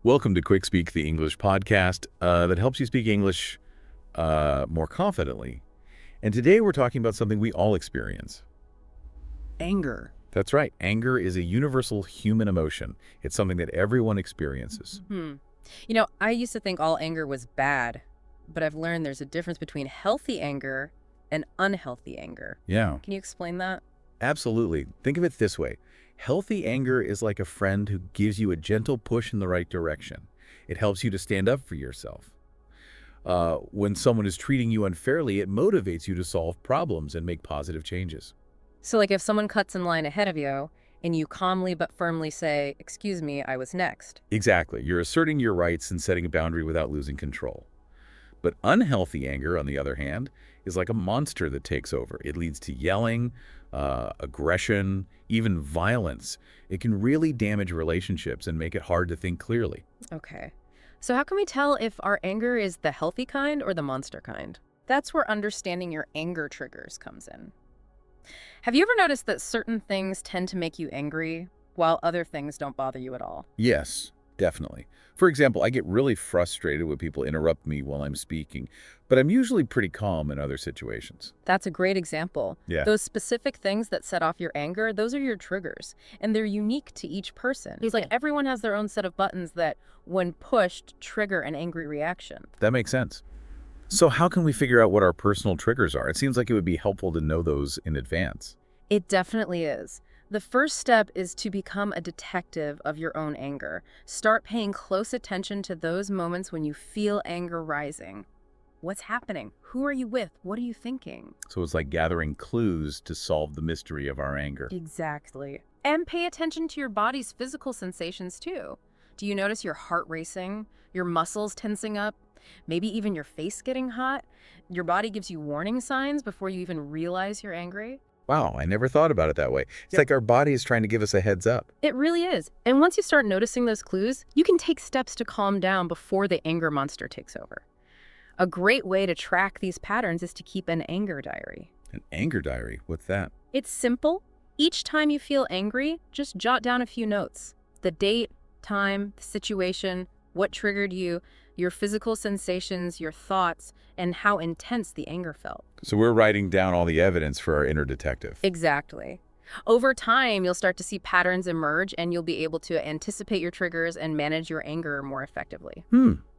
Welcome to QuickSpeak, the English podcast that helps you speak English more confidently. And today we're talking about something we all experience. Anger. That's right. Anger is a universal human emotion. It's something that everyone experiences. I used to think all anger was bad, but I've learned there's a difference between healthy anger and unhealthy anger. Yeah, Can you explain that? absolutely. Think of it this way. Healthy anger is like a friend who gives you a gentle push in the right direction. It helps you to stand up for yourself. When someone is treating you unfairly, it motivates you to solve problems and make positive changes. So, like if someone cuts in line ahead of you and you calmly but firmly say, "Excuse me, I was next." Exactly. You're asserting your rights and setting a boundary without losing control. But unhealthy anger, on the other hand, is like a monster that takes over. It leads to yelling, aggression, even violence. It can really damage relationships and make it hard to think clearly. Okay. So, how can we tell if our anger is the healthy kind or the monster kind? That's where understanding your anger triggers comes in. Have you ever noticed that certain things tend to make you angry while other things don't bother you at all? Yes, definitely. For example, I get really frustrated when people interrupt me while I'm speaking, but I'm usually pretty calm in other situations. That's a great example. Yeah. Those specific things that set off your anger, those are your triggers, and they're unique to each person. It's like everyone has their own set of buttons that, when pushed, trigger an angry reaction. That makes sense. So how can we figure out what our personal triggers are? It seems like it would be helpful to know those in advance. It definitely is. The first step is to become a detective of your own anger. Start paying close attention to those moments when you feel anger rising. What's happening? Who are you with? What are you thinking? So it's like gathering clues to solve the mystery of our anger. Exactly. And pay attention to your body's physical sensations too. Do you notice your heart racing, your muscles tensing up, maybe even your face getting hot? Your body gives you warning signs before you even realize you're angry. Wow, I never thought about it that way. It's like our body is trying to give us a heads up. It really is. And once you start noticing those clues, you can take steps to calm down before the anger monster takes over. A great way to track these patterns is to keep an anger diary. An anger diary, what's that? It's simple. Each time you feel angry, just jot down a few notes. The date, time, the situation, what triggered you, your physical sensations, your thoughts, and how intense the anger felt. So we're writing down all the evidence for our inner detective. Exactly. Over time, you'll start to see patterns emerge and you'll be able to anticipate your triggers and manage your anger more effectively.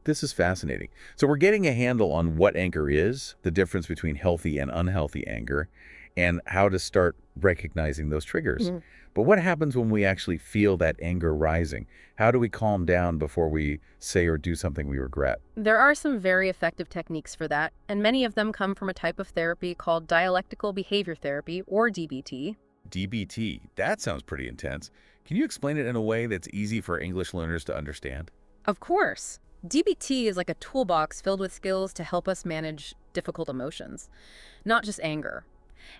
This is fascinating. So we're getting a handle on what anger is, the difference between healthy and unhealthy anger, and how to start recognizing those triggers. But what happens when we actually feel that anger rising? How do we calm down before we say or do something we regret? There are some very effective techniques for that, and many of them come from a type of therapy called dialectical behavior therapy, or DBT. DBT, that sounds pretty intense. Can you explain it in a way that's easy for English learners to understand? Of course. DBT is like a toolbox filled with skills to help us manage difficult emotions, not just anger.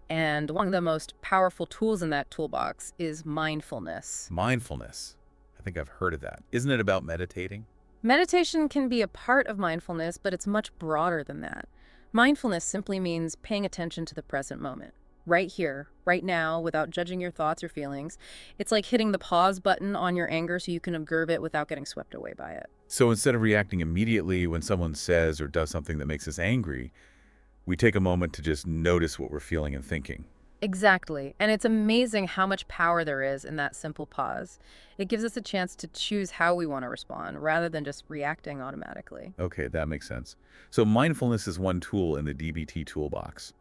And one of the most powerful tools in that toolbox is mindfulness. Mindfulness. I think I've heard of that. Isn't it about meditating? Meditation can be a part of mindfulness, but it's much broader than that. Mindfulness simply means paying attention to the present moment. Right here, right now, without judging your thoughts or feelings. It's like hitting the pause button on your anger so you can observe it without getting swept away by it. So instead of reacting immediately when someone says or does something that makes us angry, we take a moment to just notice what we're feeling and thinking. Exactly. And it's amazing how much power there is in that simple pause. It gives us a chance to choose how we want to respond rather than just reacting automatically. Okay, that makes sense. So mindfulness is one tool in the DBT toolbox.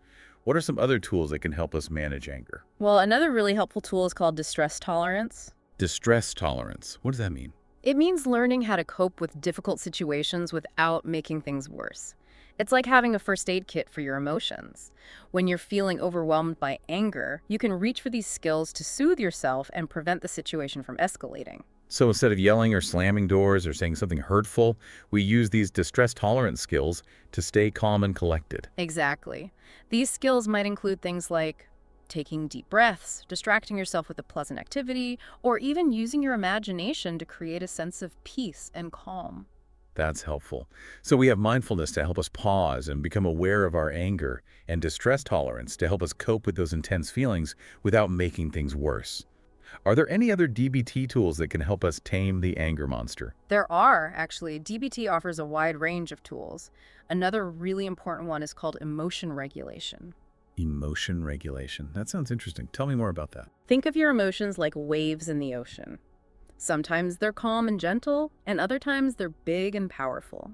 What are some other tools that can help us manage anger? Well, another really helpful tool is called distress tolerance. Distress tolerance. What does that mean? It means learning how to cope with difficult situations without making things worse. It's like having a first aid kit for your emotions. When you're feeling overwhelmed by anger, you can reach for these skills to soothe yourself and prevent the situation from escalating. So instead of yelling or slamming doors or saying something hurtful, we use these distress tolerance skills to stay calm and collected. Exactly. These skills might include things like taking deep breaths, distracting yourself with a pleasant activity, or even using your imagination to create a sense of peace and calm. That's helpful. So we have mindfulness to help us pause and become aware of our anger, and distress tolerance to help us cope with those intense feelings without making things worse. Are there any other DBT tools that can help us tame the anger monster? There are, actually. DBT offers a wide range of tools. Another really important one is called emotion regulation. Emotion regulation. That sounds interesting. Tell me more about that. Think of your emotions like waves in the ocean. Sometimes they're calm and gentle, and other times they're big and powerful.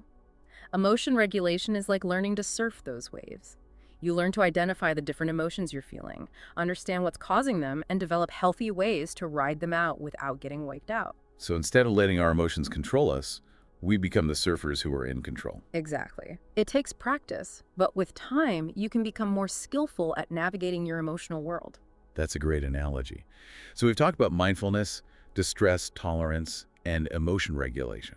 Emotion regulation is like learning to surf those waves. You learn to identify the different emotions you're feeling, understand what's causing them, and develop healthy ways to ride them out without getting wiped out. So instead of letting our emotions control us, we become the surfers who are in control. Exactly. It takes practice, but with time, you can become more skillful at navigating your emotional world. That's a great analogy. So we've talked about mindfulness, distress tolerance, and emotion regulation.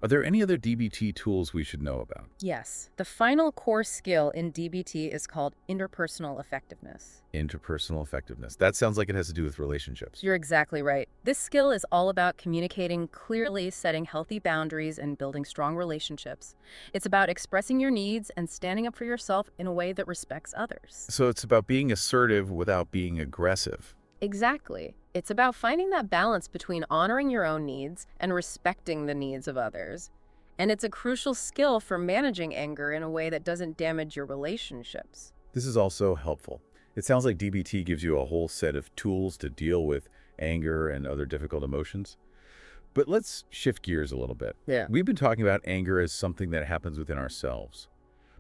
Are there any other DBT tools we should know about? Yes, the final core skill in DBT is called interpersonal effectiveness. Interpersonal effectiveness. That sounds like it has to do with relationships. You're exactly right. This skill is all about communicating clearly, setting healthy boundaries, and building strong relationships. It's about expressing your needs and standing up for yourself in a way that respects others. So it's about being assertive without being aggressive. Exactly. It's about finding that balance between honoring your own needs and respecting the needs of others. And it's a crucial skill for managing anger in a way that doesn't damage your relationships. This is also helpful. It sounds like DBT gives you a whole set of tools to deal with anger and other difficult emotions. But let's shift gears a little bit. Yeah. We've been talking about anger as something that happens within ourselves.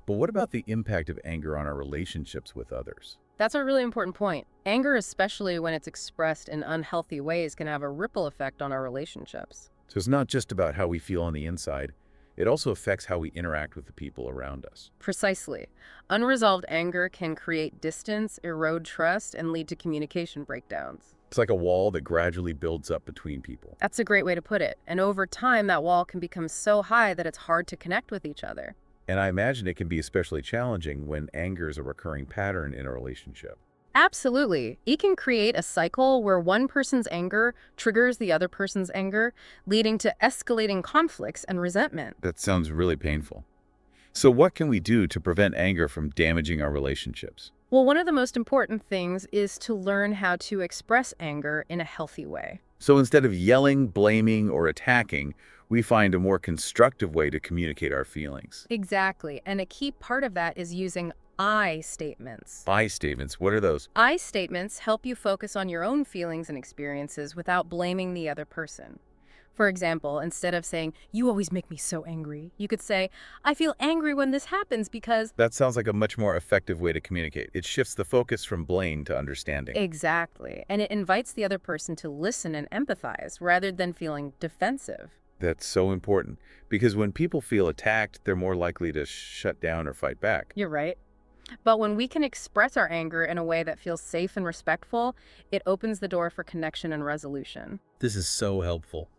But what about the impact of anger on our relationships with others? That's a really important point. Anger, especially when it's expressed in unhealthy ways, can have a ripple effect on our relationships. So it's not just about how we feel on the inside. It also affects how we interact with the people around us. Precisely. Unresolved anger can create distance, erode trust, and lead to communication breakdowns. It's like a wall that gradually builds up between people. That's a great way to put it. And over time, that wall can become so high that it's hard to connect with each other. And I imagine it can be especially challenging when anger is a recurring pattern in a relationship. Absolutely. It can create a cycle where one person's anger triggers the other person's anger, leading to escalating conflicts and resentment. That sounds really painful. So what can we do to prevent anger from damaging our relationships? Well, one of the most important things is to learn how to express anger in a healthy way. So instead of yelling, blaming, or attacking, we find a more constructive way to communicate our feelings. Exactly. And a key part of that is using I statements. I statements, what are those? I statements help you focus on your own feelings and experiences without blaming the other person. For example, instead of saying, "You always make me so angry," you could say, "I feel angry when this happens because..." That sounds like a much more effective way to communicate. It shifts the focus from blame to understanding. Exactly. And it invites the other person to listen and empathize rather than feeling defensive. That's so important, because when people feel attacked, they're more likely to shut down or fight back. You're right. But when we can express our anger in a way that feels safe and respectful, it opens the door for connection and resolution. This is so helpful.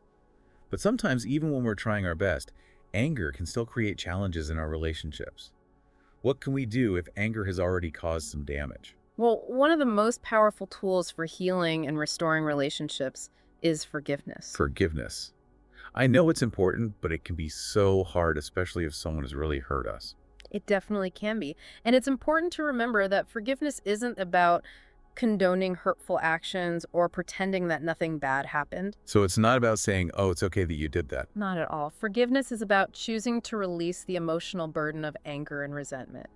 But sometimes, even when we're trying our best, anger can still create challenges in our relationships. What can we do if anger has already caused some damage? Well, one of the most powerful tools for healing and restoring relationships is forgiveness. Forgiveness. I know it's important, but it can be so hard, especially if someone has really hurt us. It definitely can be. And it's important to remember that forgiveness isn't about condoning hurtful actions or pretending that nothing bad happened. So it's not about saying, oh, it's okay that you did that. Not at all. Forgiveness is about choosing to release the emotional burden of anger and resentment.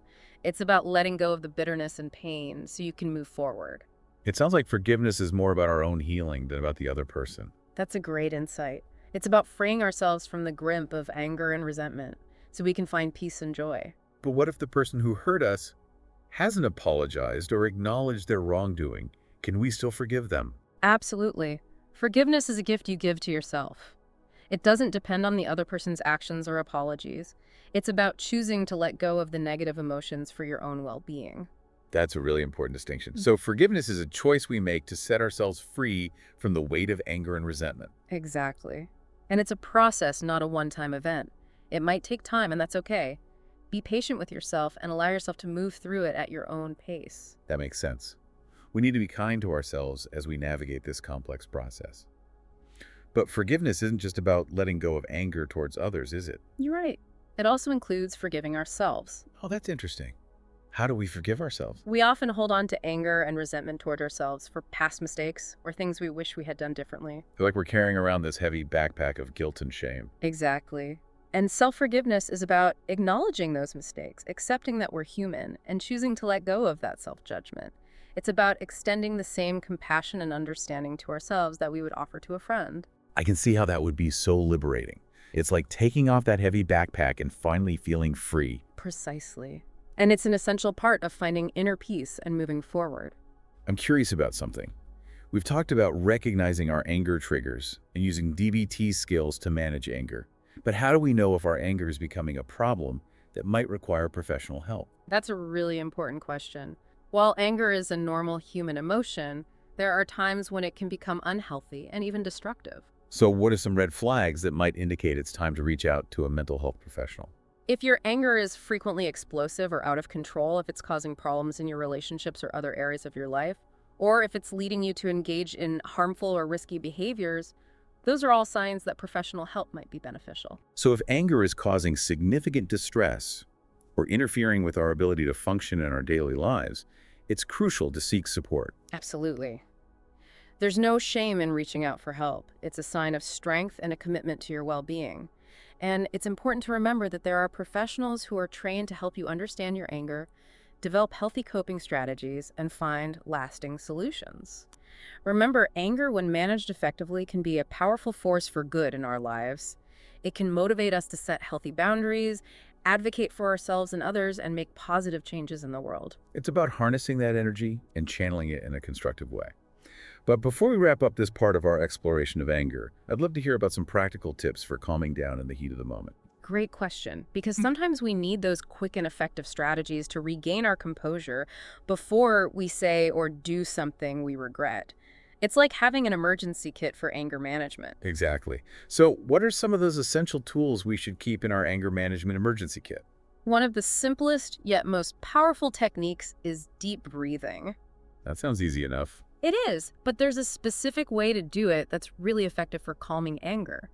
It's about letting go of the bitterness and pain so you can move forward. It sounds like forgiveness is more about our own healing than about the other person. That's a great insight. It's about freeing ourselves from the grip of anger and resentment so we can find peace and joy. But what if the person who hurt us hasn't apologized or acknowledged their wrongdoing? Can we still forgive them? Absolutely. Forgiveness is a gift you give to yourself. It doesn't depend on the other person's actions or apologies. It's about choosing to let go of the negative emotions for your own well-being. That's a really important distinction. So forgiveness is a choice we make to set ourselves free from the weight of anger and resentment. Exactly. And it's a process, not a one-time event. It might take time, and that's okay. Be patient with yourself and allow yourself to move through it at your own pace. That makes sense. We need to be kind to ourselves as we navigate this complex process. But forgiveness isn't just about letting go of anger towards others, is it? You're right. It also includes forgiving ourselves. Oh, that's interesting. How do we forgive ourselves? We often hold on to anger and resentment toward ourselves for past mistakes or things we wish we had done differently. Feel like we're carrying around this heavy backpack of guilt and shame. Exactly. And self-forgiveness is about acknowledging those mistakes, accepting that we're human, and choosing to let go of that self-judgment. It's about extending the same compassion and understanding to ourselves that we would offer to a friend. I can see how that would be so liberating. It's like taking off that heavy backpack and finally feeling free. Precisely. And it's an essential part of finding inner peace and moving forward. I'm curious about something. We've talked about recognizing our anger triggers and using DBT skills to manage anger. But how do we know if our anger is becoming a problem that might require professional help? That's a really important question. While anger is a normal human emotion, there are times when it can become unhealthy and even destructive. So what are some red flags that might indicate it's time to reach out to a mental health professional? If your anger is frequently explosive or out of control, if it's causing problems in your relationships or other areas of your life, or if it's leading you to engage in harmful or risky behaviors, those are all signs that professional help might be beneficial. So if anger is causing significant distress or interfering with our ability to function in our daily lives, it's crucial to seek support. Absolutely. There's no shame in reaching out for help. It's a sign of strength and a commitment to your well-being. And it's important to remember that there are professionals who are trained to help you understand your anger, develop healthy coping strategies, and find lasting solutions. Remember, anger, when managed effectively, can be a powerful force for good in our lives. It can motivate us to set healthy boundaries, advocate for ourselves and others, and make positive changes in the world. It's about harnessing that energy and channeling it in a constructive way. But before we wrap up this part of our exploration of anger, I'd love to hear about some practical tips for calming down in the heat of the moment. Great question, because sometimes we need those quick and effective strategies to regain our composure before we say or do something we regret. It's like having an emergency kit for anger management. Exactly. So what are some of those essential tools we should keep in our anger management emergency kit? One of the simplest yet most powerful techniques is deep breathing. That sounds easy enough. It is, but there's a specific way to do it that's really effective for calming anger.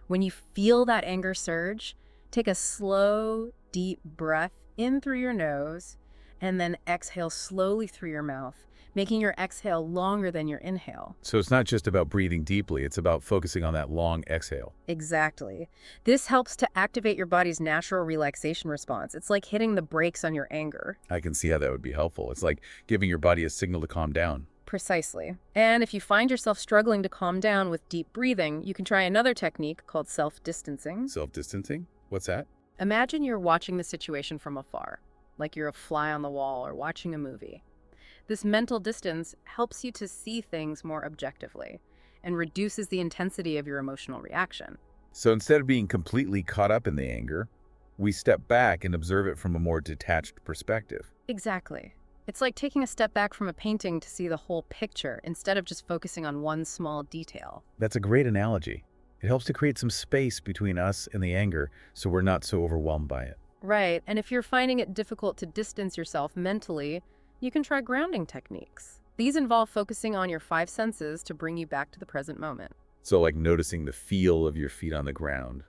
When you feel that anger surge, take a slow, deep breath in through your nose and then exhale slowly through your mouth, making your exhale longer than your inhale. So it's not just about breathing deeply, it's about focusing on that long exhale. Exactly. This helps to activate your body's natural relaxation response. It's like hitting the brakes on your anger. I can see how that would be helpful. It's like giving your body a signal to calm down. Precisely. And if you find yourself struggling to calm down with deep breathing, you can try another technique called self-distancing. Self-distancing? What's that? Imagine you're watching the situation from afar, like you're a fly on the wall or watching a movie. This mental distance helps you to see things more objectively and reduces the intensity of your emotional reaction. So instead of being completely caught up in the anger, we step back and observe it from a more detached perspective. Exactly. It's like taking a step back from a painting to see the whole picture instead of just focusing on one small detail. That's a great analogy. It helps to create some space between us and the anger so we're not so overwhelmed by it. Right, and if you're finding it difficult to distance yourself mentally, you can try grounding techniques. These involve focusing on your 5 senses to bring you back to the present moment. So like noticing the feel of your feet on the ground,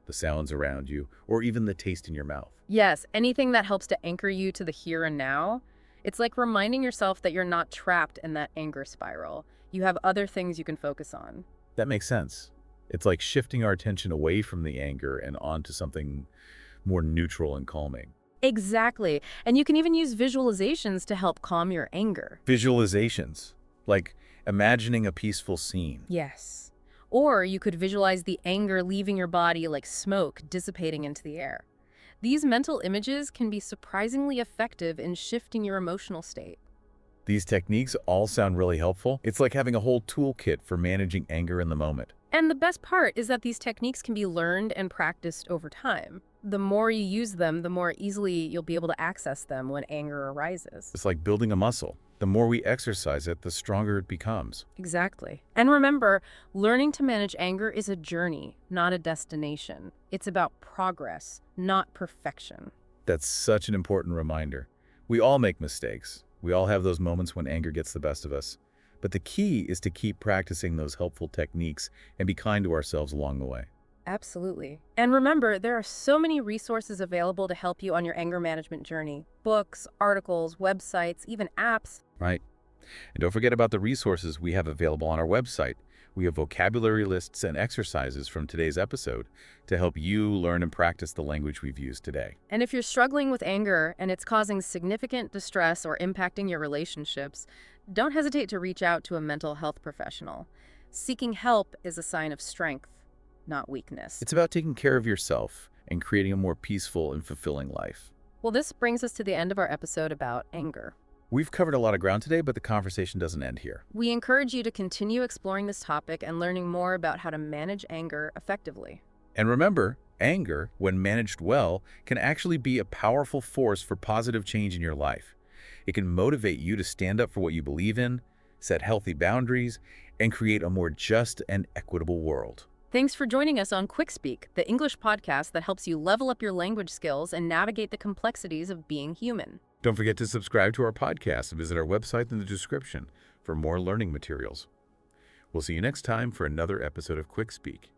the sounds around you, or even the taste in your mouth. Yes, anything that helps to anchor you to the here and now. It's like reminding yourself that you're not trapped in that anger spiral. You have other things you can focus on. That makes sense. It's like shifting our attention away from the anger and onto something more neutral and calming. Exactly. And you can even use visualizations to help calm your anger. Visualizations, like imagining a peaceful scene. Yes. Or you could visualize the anger leaving your body like smoke dissipating into the air. These mental images can be surprisingly effective in shifting your emotional state. These techniques all sound really helpful. It's like having a whole toolkit for managing anger in the moment. And the best part is that these techniques can be learned and practiced over time. The more you use them, the more easily you'll be able to access them when anger arises. It's like building a muscle. The more we exercise it, the stronger it becomes. Exactly. And remember, learning to manage anger is a journey, not a destination. It's about progress, not perfection. That's such an important reminder. We all make mistakes. We all have those moments when anger gets the best of us. But the key is to keep practicing those helpful techniques and be kind to ourselves along the way. Absolutely. And remember, there are so many resources available to help you on your anger management journey. Books, articles, websites, even apps. Right. And don't forget about the resources we have available on our website. We have vocabulary lists and exercises from today's episode to help you learn and practice the language we've used today. And if you're struggling with anger and it's causing significant distress or impacting your relationships, don't hesitate to reach out to a mental health professional. Seeking help is a sign of strength, not weakness. It's about taking care of yourself and creating a more peaceful and fulfilling life. Well, this brings us to the end of our episode about anger. We've covered a lot of ground today, but the conversation doesn't end here. We encourage you to continue exploring this topic and learning more about how to manage anger effectively. And remember, anger, when managed well, can actually be a powerful force for positive change in your life. It can motivate you to stand up for what you believe in, set healthy boundaries, and create a more just and equitable world. Thanks for joining us on QuickSpeak, the English podcast that helps you level up your language skills and navigate the complexities of being human. Don't forget to subscribe to our podcast and visit our website in the description for more learning materials. We'll see you next time for another episode of QuickSpeak.